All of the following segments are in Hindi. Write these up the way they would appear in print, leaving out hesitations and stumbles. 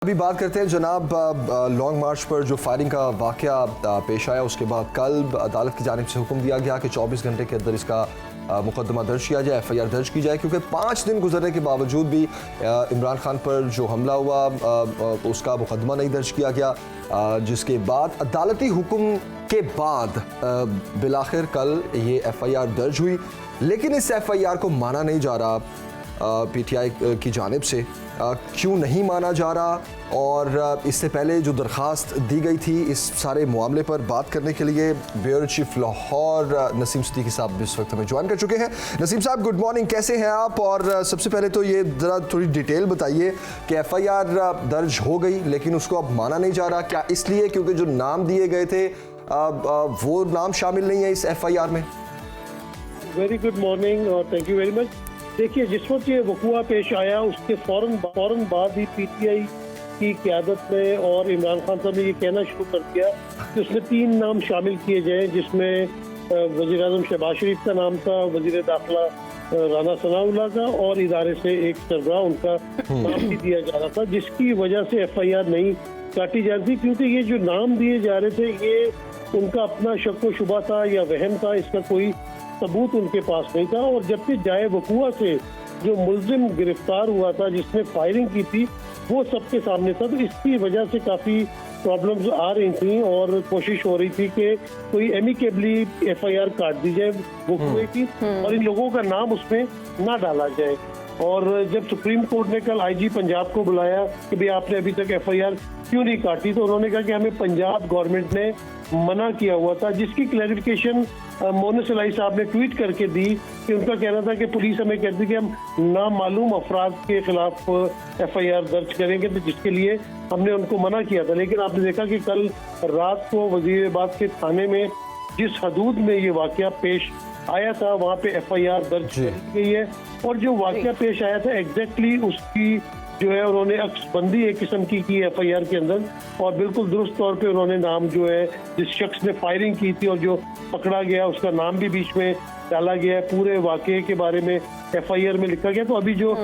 अभी बात करते हैं जनाब लॉन्ग मार्च पर जो फायरिंग का वाकया पेश आया, उसके बाद कल अदालत की जानिब से हुक्म दिया गया कि 24 घंटे के अंदर इसका मुकदमा दर्ज किया जाए, FIR दर्ज की जाए, क्योंकि 5 दिन गुजरने के बावजूद भी इमरान खान पर जो हमला हुआ उसका मुकदमा नहीं दर्ज किया गया, जिसके बाद अदालती हुक्म के बाद बिलाखिर कल ये FIR दर्ज हुई। लेकिन इस FIR को माना नहीं जा रहा PTI की जानिब से। क्यों नहीं माना जा रहा और इससे पहले जो दरख्वास्त दी गई थी इस सारे मामले पर बात करने के लिए ब्यूरो चीफ लाहौर नसीम सिद्दीकी साहब इस वक्त हमें ज्वाइन कर चुके हैं। नसीम साहब गुड मॉर्निंग, कैसे हैं आप? और सबसे पहले तो ये ज़रा थोड़ी डिटेल बताइए कि FIR दर्ज हो गई लेकिन उसको अब माना नहीं जा रहा, क्या इसलिए क्योंकि जो नाम दिए गए थे वो नाम शामिल नहीं है इस FIR में? वेरी गुड मॉर्निंग और थैंक यू वेरी मच। देखिए, जिस वक्त ये वक़ुआ पेश आया उसके फौरन बाद ही PTI की क़यादत में और इमरान खान साहब ने ये कहना शुरू कर दिया कि उसमें 3 नाम शामिल किए जाएँ, जिसमें वज़ीर-ए-आज़म शहबाज शरीफ का नाम था, वज़ीर दाखिला राना सनाउल्लाह का और इदारे से एक सरबराह उनका नाम भी दिया जा रहा था, जिसकी वजह से FIR नहीं काटी जाती, क्योंकि ये जो नाम दिए जा रहे थे ये उनका अपना शक व शुबा था या वहम था, इसका कोई सबूत उनके पास नहीं था। और जबकि जाए वक़ुआ से जो मुल्जिम गिरफ्तार हुआ था जिसने फायरिंग की थी वो सबके सामने था, तो इसकी वजह से काफ़ी प्रॉब्लम्स आ रही थी और कोशिश हो रही थी कि कोई एमिकेबली FIR काट दी जाए वक़ुए की और इन लोगों का नाम उसमें ना डाला जाए। और जब सुप्रीम कोर्ट ने कल IG पंजाब को बुलाया कि भाई आपने अभी तक FIR क्यों नहीं काटी, तो उन्होंने कहा कि हमें पंजाब गवर्नमेंट ने मना किया हुआ था, जिसकी क्लैरिफिकेशन मोनस सलाई साहब ने ट्वीट करके दी कि उनका कहना था कि पुलिस हमें कहती कि हम नामालूम अफराद के खिलाफ FIR दर्ज करेंगे, तो जिसके लिए हमने उनको मना किया था। लेकिन आपने देखा कि कल रात को वजीराबाद के थाने में जिस हदूद में ये वाकया पेश आया था वहाँ पे FIR दर्ज की गई है और जो वाकया पेश आया था एग्जैक्टली उसकी जो है उन्होंने अक्सबंदी एक किस्म की FIR के अंदर, और बिल्कुल दुरुस्त तौर पे उन्होंने नाम जो है जिस शख्स ने फायरिंग की थी और जो पकड़ा गया उसका नाम भी बीच में डाला गया है, पूरे वाकये के बारे में FIR में लिखा गया। तो अभी जो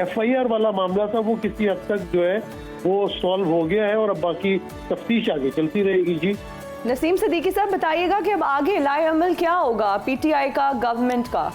FIR वाला मामला था वो किसी हद तक जो है वो सॉल्व हो गया है और अब बाकी तफ्तीश आगे चलती रहेगी। जी नसीम सिद्दीकी साहब बताइएगा कि अब आगे लाए अमल क्या होगा PTI का, गवर्नमेंट का?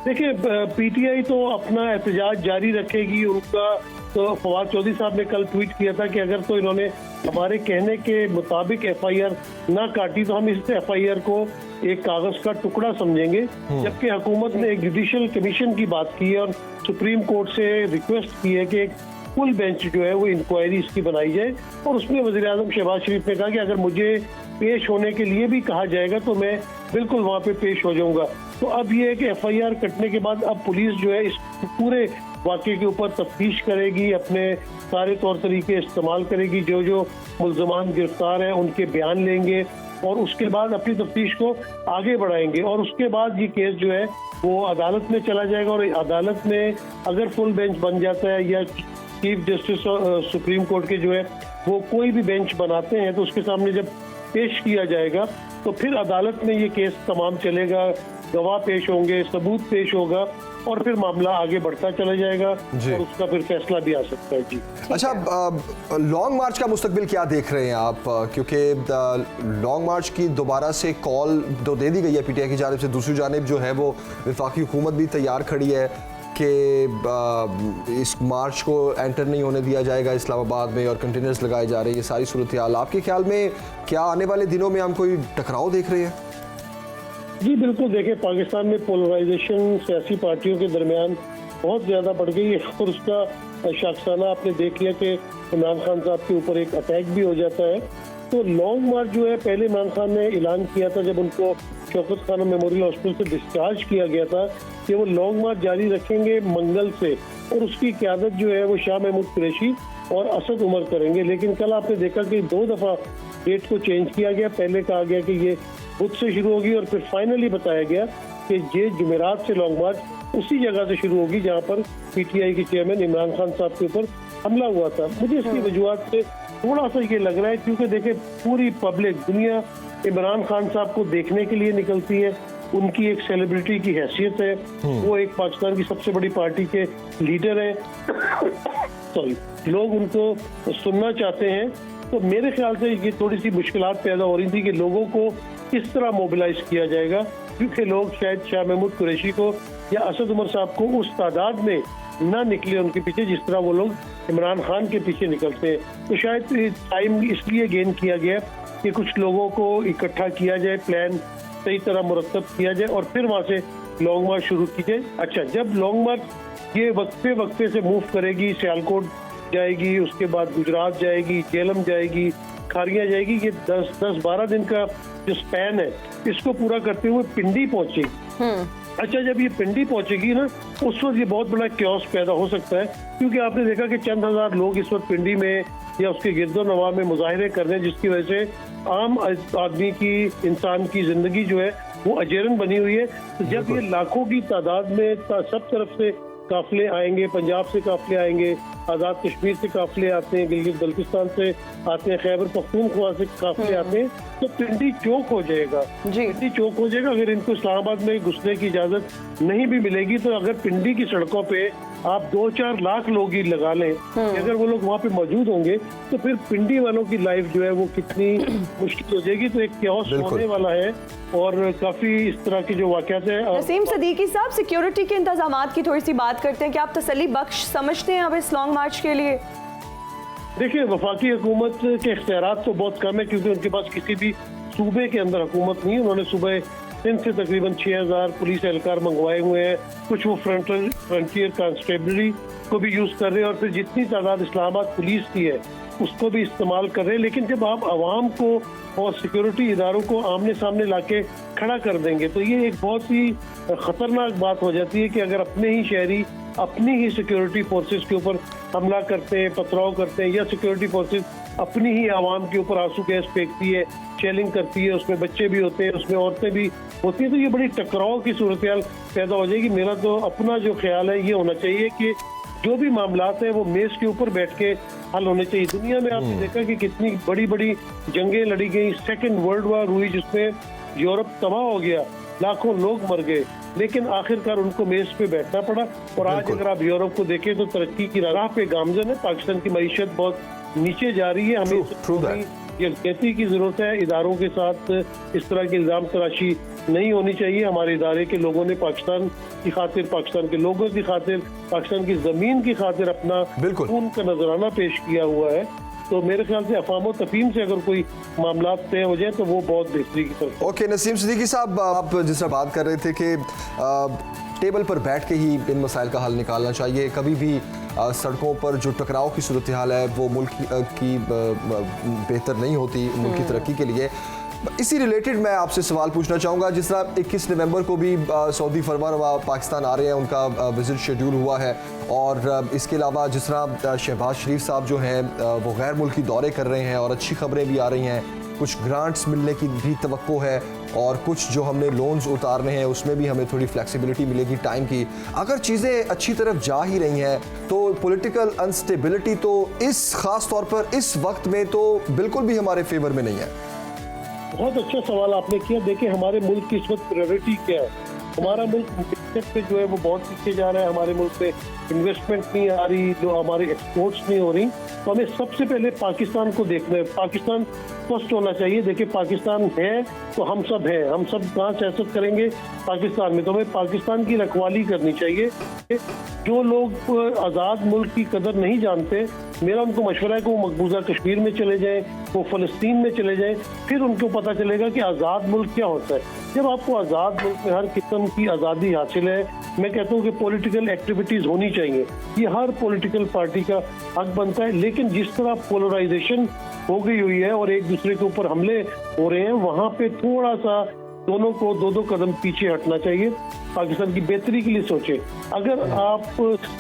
देखिए, PTI तो अपना एहतजाज जारी रखेगी। उनका तो फवाद चौधरी साहब ने कल ट्वीट किया था कि अगर तो इन्होंने हमारे कहने के मुताबिक FIR ना काटी तो हम इस FIR को एक कागज का टुकड़ा समझेंगे। जबकि हुकूमत ने एक जुडिशल कमीशन की बात की है और सुप्रीम कोर्ट से रिक्वेस्ट की है कि एक फुल बेंच जो है वो इंक्वायरी इसकी बनाई जाए, और उसमें वज़ीर-ए-आज़म शहबाज शरीफ ने कहा कि अगर मुझे पेश होने के लिए भी कहा जाएगा तो मैं बिल्कुल वहाँ पे पेश हो जाऊंगा। तो अब ये है कि FIR कटने के बाद अब पुलिस जो है इस पूरे वाक़े के ऊपर तफ्तीश करेगी, अपने सारे तौर तरीके इस्तेमाल करेगी, जो जो मुल्ज़मान गिरफ्तार हैं उनके बयान लेंगे और उसके बाद अपनी तफ्तीश को आगे बढ़ाएंगे। और उसके बाद ये केस जो है वो अदालत में चला जाएगा और अदालत में अगर फुल बेंच बन जाता है या चीफ जस्टिस सुप्रीम कोर्ट के जो है वो कोई भी बेंच बनाते हैं तो उसके सामने जब पेश किया जाएगा तो फिर अदालत में ये केस तमाम चलेगा, गवाह पेश होंगे, सबूत पेश होगा और फिर मामला आगे बढ़ता चला जाएगा और उसका फिर फैसला भी आ सकता है। जी अच्छा, लॉन्ग मार्च का मुस्तकबिल क्या देख रहे हैं आप? क्योंकि लॉन्ग मार्च की दोबारा से कॉल तो दे दी गई है PTI की जानिब से, दूसरी जानिब जो है वो वफाकी हुकूमत भी तैयार खड़ी है कि इस मार्च को एंटर नहीं होने दिया जाएगा इस्लामाबाद में और कंटेनर्स लगाए जा रहे हैं। ये सारी सूरत हाल आपके ख्याल में क्या आने वाले दिनों में हम कोई टकराव देख रहे हैं? जी बिल्कुल, देखिए पाकिस्तान में पोलराइजेशन सियासी पार्टियों के दरमियान बहुत ज़्यादा बढ़ गई है और उसका शाखसाना आपने देख लिया कि इमरान खान साहब के ऊपर एक अटैक भी हो जाता है। तो लॉन्ग मार्च जो है पहले इमरान खान ने ऐलान किया था जब उनको शौकत खान मेमोरियल हॉस्पिटल से डिस्चार्ज किया गया था कि वो लॉन्ग मार्च जारी रखेंगे मंगल से, और उसकी क़यादत जो है वो शाह महमूद कुरैशी और असद उमर करेंगे। लेकिन कल आपने देखा कि 2 दफ़ा डेट को चेंज किया गया। पहले कहा गया कि ये बुध से शुरू होगी और फिर फाइनली बताया गया कि ये जुमेरात से लॉन्ग मार्च उसी जगह से शुरू होगी जहाँ पर PTI के चेयरमैन इमरान खान साहब के ऊपर हमला हुआ था। मुझे इसकी वजूहत से थोड़ा सा ये लग रहा है क्योंकि देखिए पूरी पब्लिक दुनिया इमरान खान साहब को देखने के लिए निकलती है, उनकी एक सेलिब्रिटी की हैसियत है, वो एक पाकिस्तान की सबसे बड़ी पार्टी के लीडर हैं लोग उनको सुनना चाहते हैं। तो मेरे ख्याल से ये थोड़ी सी मुश्किलात पैदा हो रही थी कि लोगों को किस तरह मोबिलाइज किया जाएगा, क्योंकि लोग शायद शाह महमूद कुरैशी को या असद उमर साहब को उस तादाद में ना निकले उनके पीछे जिस तरह वो लोग इमरान खान के पीछे निकलते हैं। तो शायद टाइम इसलिए गेन किया गया कि कुछ लोगों को इकट्ठा किया जाए, प्लान सही तरह मुरतब किया जाए और फिर वहाँ से लॉन्ग मार्च शुरू की जाए। अच्छा, जब लॉन्ग मार्च ये वक्फे से मूव करेगी, सियालकोट जाएगी, उसके बाद गुजरात जाएगी, जेलम जाएगी, खारियाँ जाएगी, ये 10-12 दिन का जो स्पैन है इसको पूरा करते हुए पिंडी पहुंचेगी। अच्छा, जब ये पिंडी पहुंचेगी ना, उस वक्त ये बहुत बड़ा क्योस पैदा हो सकता है, क्योंकि आपने देखा कि चंद हजार लोग इस वक्त पिंडी में या उसके गिरदो नवा में मुजाहरे कर रहे हैं, जिसकी वजह से आम आदमी की, इंसान की जिंदगी जो है वो अजेरन बनी हुई है। तो जब ये लाखों की तादाद में सब तरफ से काफिले आएंगे, पंजाब से काफिले आएंगे, आज़ाद कश्मीर से काफिले आते हैं, गिलगित बल्तिस्तान से आते हैं, खैबर पख्तूनख्वा से काफिले आते हैं, तो पिंडी चौक हो जाएगा। पिंडी चौक हो जाएगा। अगर इनको इस्लामाबाद में घुसने की इजाजत नहीं भी मिलेगी तो अगर पिंडी की सड़कों पे आप 2-4 लाख लोग ही लगा लें, अगर वो लोग वहाँ पे मौजूद होंगे तो फिर पिंडी वालों की लाइफ जो है वो कितनी मुश्किल हो जाएगी। तो एक क्योस होने वाला है और काफी इस तरह की जो वाक़यात है। नसीम सदीकी साहब, सिक्योरिटी के इंतजामात की थोड़ी सी बात करते हैं कि आप तसल्ली बख्श समझते हैं अब इस लॉन्ग मार्च के लिए? देखिए, वफाकी हुकूमत के इख्तियारात तो बहुत कम है, क्योंकि उनके पास किसी भी सूबे के अंदर हुकूमत नहीं है। उन्होंने सुबह सिंध से तकरीबन 6000 पुलिस एहलकार मंगवाए हुए हैं, कुछ वो फ्रंटियर कांस्टेबलरी को भी यूज कर रहे हैं और फिर जितनी तादाद इस्लामाबाद पुलिस की है उसको भी इस्तेमाल कर रहे हैं। लेकिन जब आप आवाम को और सिक्योरिटी इदारों को आमने सामने लाके खड़ा कर देंगे तो ये एक बहुत ही खतरनाक बात हो जाती है कि अगर अपने ही शहरी अपनी ही सिक्योरिटी फोर्सेस के ऊपर हमला करते हैं, पथराव करते हैं, या सिक्योरिटी फोर्सेस अपनी ही आवाम के ऊपर आंसू गैस फेंकती है, शेलिंग करती है, उसमें बच्चे भी होते हैं, उसमें औरतें भी होती हैं, तो ये बड़ी टकराव की सूरत पैदा हो जाएगी। मेरा तो अपना जो ख्याल है ये होना चाहिए कि जो भी मामलात हैं वो मेज के ऊपर बैठ के हल होने चाहिए। दुनिया में आपने देखा कि कितनी बड़ी बड़ी जंगें लड़ी गई, सेकेंड वर्ल्ड वॉर हुई जिसमें यूरोप तबाह हो गया, लाखों लोग मर गए, लेकिन आखिरकार उनको मेज पे बैठना पड़ा। और आज अगर आप यूरोप को देखें तो तरक्की की राह पे गामजन है, पाकिस्तान की मईशत बहुत नीचे जा रही है। हमें यकजहती की जरूरत है, इदारों के साथ इस तरह की इल्जाम तराशी नहीं होनी चाहिए। हमारे इदारे के लोगों ने पाकिस्तान की खातिर, पाकिस्तान के लोगों की खातिर, पाकिस्तान की जमीन की खातिर अपना खून का नजराना पेश किया हुआ है। तो मेरे ख्याल से अफाम तफहीम से अगर कोई मामला तय हो जाए तो वो बहुत बेहतरी की तरफ। ओके, नसीम सिद्दीकी साहब, आप जिस तरह बात कर रहे थे कि टेबल पर बैठ के ही इन मसाइल का हल निकालना चाहिए, कभी भी सड़कों पर जो टकराव की सूरत हाल है वो मुल्क की बेहतर नहीं होती, मुल्क की तरक्की के लिए। इसी रिलेटेड मैं आपसे सवाल पूछना चाहूँगा, जिस तरह 21 नवंबर को भी सऊदी फरमानरवा पाकिस्तान आ रहे हैं, उनका विजिट शेड्यूल हुआ है, और इसके अलावा जिस तरह शहबाज शरीफ साहब जो हैं वो गैर मुल्की दौरे कर रहे हैं और अच्छी खबरें भी आ रही हैं, कुछ ग्रांट्स मिलने की भी तवक्को है, और कुछ जो हमने लोन्स उतारने हैं उसमें भी हमें थोड़ी फ्लेक्सिबिलिटी मिलेगी टाइम की। अगर चीज़ें अच्छी तरफ जा ही रही हैं तो पॉलिटिकल अनस्टेबिलिटी तो इस ख़ास तौर पर इस वक्त में तो बिल्कुल भी हमारे फेवर में नहीं है। बहुत अच्छा सवाल आपने किया। देखिए, हमारे मुल्क की इस वक्त प्रायोरिटी क्या है। हमारा मुल्क पे जो है वो बहुत पीछे जा रहा है, हमारे मुल्क पे इन्वेस्टमेंट नहीं आ रही, जो हमारे एक्सपोर्ट्स नहीं हो रही। तो हमें सबसे पहले पाकिस्तान को देखना है, पाकिस्तान फर्स्ट होना चाहिए। देखिए, पाकिस्तान है तो हम सब हैं, हम सब कहाँ सियासत करेंगे पाकिस्तान में, तो हमें पाकिस्तान की रखवाली करनी चाहिए। जो लोग आज़ाद मुल्क की कदर नहीं जानते, मेरा उनको मशवरा है कि वो मकबूजा कश्मीर में चले जाएं, वो फ़लस्तीन में चले जाएं, फिर उनको पता चलेगा कि आज़ाद मुल्क क्या होता है। जब आपको आज़ाद मुल्क में हर किस्म की आज़ादी हासिल है, मैं कहता हूँ कि पॉलिटिकल एक्टिविटीज़ होनी चाहिए, ये हर पॉलिटिकल पार्टी का हक बनता है। लेकिन जिस तरह पोलराइजेशन हो गई हुई है और एक दूसरे के ऊपर हमले हो रहे हैं, वहाँ पे थोड़ा सा दोनों को दो कदम पीछे हटना चाहिए। पाकिस्तान की बेहतरी के लिए सोचें। अगर आप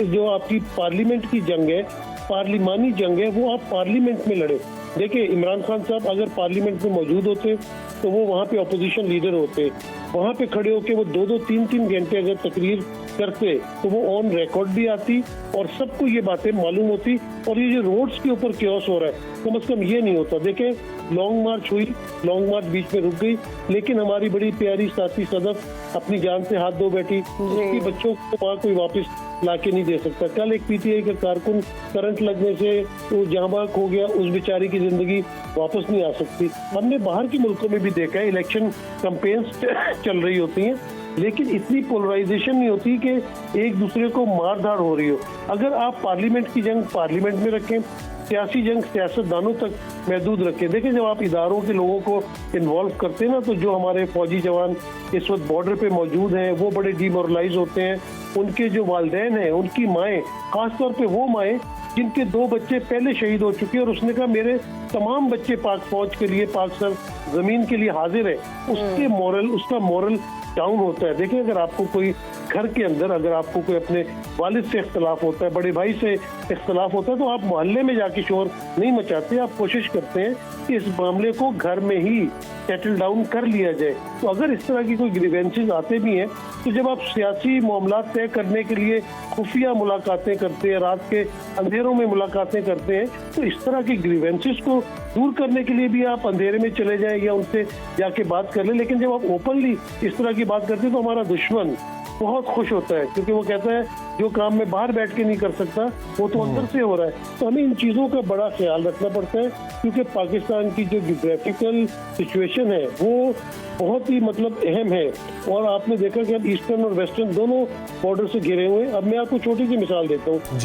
जो आपकी पार्लियामेंट की जंग है, पार्लिमानी जंग है, वो आप पार्लियामेंट में लड़े। देखिए, इमरान खान साहब अगर पार्लियामेंट में मौजूद होते तो वो वहाँ पे अपोजिशन लीडर होते, वहाँ पे खड़े होके वो 2-2, 3-3 घंटे अगर तकरीर करते तो वो ऑन रिकॉर्ड भी आती और सबको ये बातें मालूम होती। और ये जो रोड्स के ऊपर क्योस हो रहा है, कम से कम ये नहीं होता। देखें, लॉन्ग मार्च हुई, लॉन्ग मार्च बीच में रुक गई, लेकिन हमारी बड़ी प्यारी साथी सदफ अपनी जान से हाथ धो बैठी, उसके बच्चों को वहाँ कोई वापस लाके नहीं दे सकता। कल एक पीटीआई का कारकुन करंट लगने से वो जाँ बाक हो गया, उस बेचारे की जिंदगी वापस नहीं आ सकती। हमने बाहर के मुल्कों में भी देखा है, इलेक्शन कैंपेन्स चल रही होती हैं, लेकिन इतनी पोलराइजेशन नहीं होती कि एक दूसरे को मार धाड़ हो रही हो। अगर आप पार्लियामेंट की जंग पार्लियामेंट में रखें, सियासी जंग सियासतदानों तक महदूद रखें। देखिए, जब आप इदारों के लोगों को इन्वॉल्व करते हैं ना, तो जो हमारे फौजी जवान इस वक्त बॉर्डर पे मौजूद हैं वो बड़े डिमोरलाइज होते हैं। उनके जो वालिदैन हैं, उनकी माएँ, खासतौर पे वो माएँ जिनके 2 बच्चे पहले शहीद हो चुके हैं, और उसने कहा मेरे तमाम बच्चे पाक फौज के लिए, पाक सर जमीन के लिए हाजिर है, उसका मोरल डाउन होता है। देखिए, अगर आपको कोई घर के अंदर, अगर आपको कोई अपने वालिद से इख्तलाफ होता है, बड़े भाई से इख्तलाफ होता है, तो आप मोहल्ले में जाके शोर नहीं मचाते, आप कोशिश करते हैं कि इस मामले को घर में ही सेटल डाउन कर लिया जाए। तो अगर इस तरह की कोई ग्रीवेंसेस आते भी हैं, तो जब आप सियासी मामला तय करने के लिए खुफिया मुलाकातें करते हैं, रात के अंधेरों में मुलाकातें करते हैं, तो इस तरह की ग्रीवेंसेस को दूर करने के लिए भी आप अंधेरे में चले जाएं या उनसे जाके बात कर लें। लेकिन जब आप ओपनली इस तरह की बात करते हैं, तो हमारा दुश्मन बहुत खुश होता है, क्योंकि वो कहता है जो काम मैं बाहर बैठ के नहीं कर सकता वो तो अंदर से हो रहा है। तो हमें इन चीज़ों का बड़ा ख्याल रखना पड़ता है, क्योंकि पाकिस्तान की जो जियोग्राफिकल सिचुएशन है वो बहुत ही अहम है। और आपने देखा कि अब ईस्टर्न और वेस्टर्न दोनों बॉर्डर से घिरे हुए हैं। अब मैं आपको छोटी सी मिसाल देता हूँ।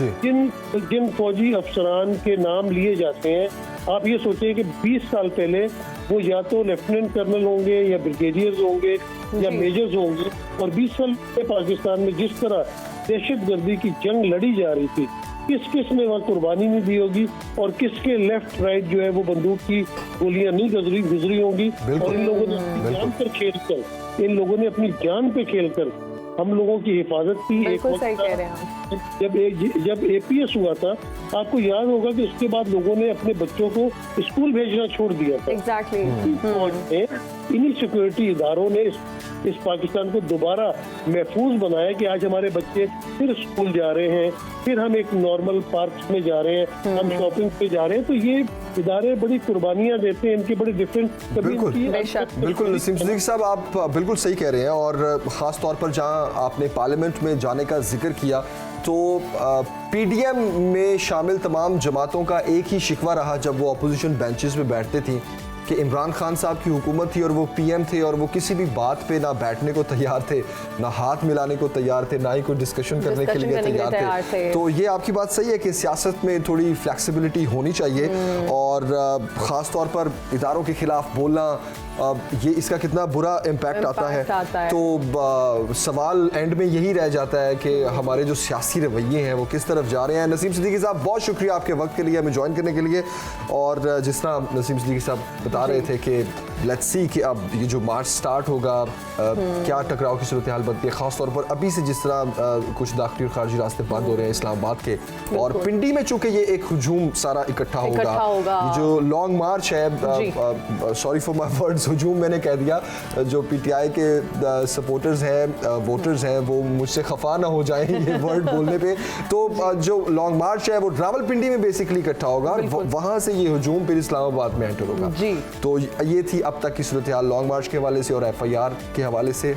जिन फौजी अफसरान के नाम लिए जाते हैं, आप ये सोचिए कि 20 साल पहले वो या तो लेफ्टिनेंट कर्नल होंगे या ब्रिगेडियर्स होंगे या मेजर्स होंगे, और 20 साल पहले पाकिस्तान में जिस तरह दहशतगर्दी की जंग लड़ी जा रही थी, किस ने वहाँ कुर्बानी नहीं दी होगी, और किसके लेफ्ट राइट जो है वो बंदूक की गोलियां नहीं गुजरी होंगी। और इन लोगों ने अपनी जान पर खेलकर, इन लोगों ने अपनी जान पे खेलकर हम लोगों की हिफाजत की। एक वक्त जब एपीएस हुआ था, आपको याद होगा कि उसके बाद लोगों ने अपने बच्चों को स्कूल भेजना छोड़ दिया था। एग्जैक्टली। इन्हीं सिक्योरिटी इदारों ने इस पाकिस्तान को दोबारा महफूज बनाया कि आज हमारे बच्चे फिर स्कूल जा रहे हैं, फिर हम एक नॉर्मल पार्क में जा रहे हैं, हम शॉपिंग पे जा रहे हैं। तो ये इदारे बड़ी कुर्बानियां देते हैं, इनके बड़े डिफरेंट। बिल्कुल नसीम सिद्दीकी साहब, आप बिल्कुल सही कह रहे हैं। और ख़ास तौर पर जहां आपने पार्लियामेंट में जाने का जिक्र किया, तो पीडीएम में शामिल तमाम जमातों का एक ही शिकवा रहा जब वो अपोजिशन बेंचेस पे बैठते थी कि इमरान खान साहब की हुकूमत थी और वो पीएम थे, और वो किसी भी बात पे ना बैठने को तैयार थे, ना हाथ मिलाने को तैयार थे, ना ही कोई डिस्कशन करने के लिए तैयार थे। तो ये आपकी बात सही है कि सियासत में थोड़ी फ्लेक्सिबिलिटी होनी चाहिए, और ख़ास तौर पर इदारों के खिलाफ बोलना, ये इसका कितना बुरा इम्पैक्ट आता है। तो सवाल एंड में यही रह जाता है कि हमारे जो सियासी रवैये हैं वो किस तरफ जा रहे हैं। नसीम सिद्दीकी साहब, बहुत शुक्रिया आपके वक्त के लिए, हमें ज्वाइन करने के लिए। और जिस तरह नसीम सिद्दीकी साहब बता रहे थे कि लेट्स सी कि अब ये जो मार्च स्टार्ट होगा, क्या टकराव की सूरत हाल बनती है, खासतौर पर अभी से जिस तरह कुछ दाखिली और खारजी रास्ते बंद हो रहे हैं इस्लामाबाद के, और पिंडी में चूंकि ये एक हुजूम सारा इकट्ठा होगा। जो लॉन्ग मार्च है, सॉरी फॉर माय वर्ड्स, हुजूम मैंने कह दिया, जो पीटीआई के सपोर्टर्स हैं, वोटर्स हैं, वो मुझसे खफा ना हो जाएं ये वर्ड बोलने पे। तो जो लॉन्ग मार्च है वो रावलपिंडी में बेसिकली इकट्ठा होगा, वहां से ये हुजूम फिर इस्लामाबाद में एंटर होगा। तो ये थी अब तक की सूरत हाल लॉन्ग मार्च के हवाले से और एफआईआर के हवाले से।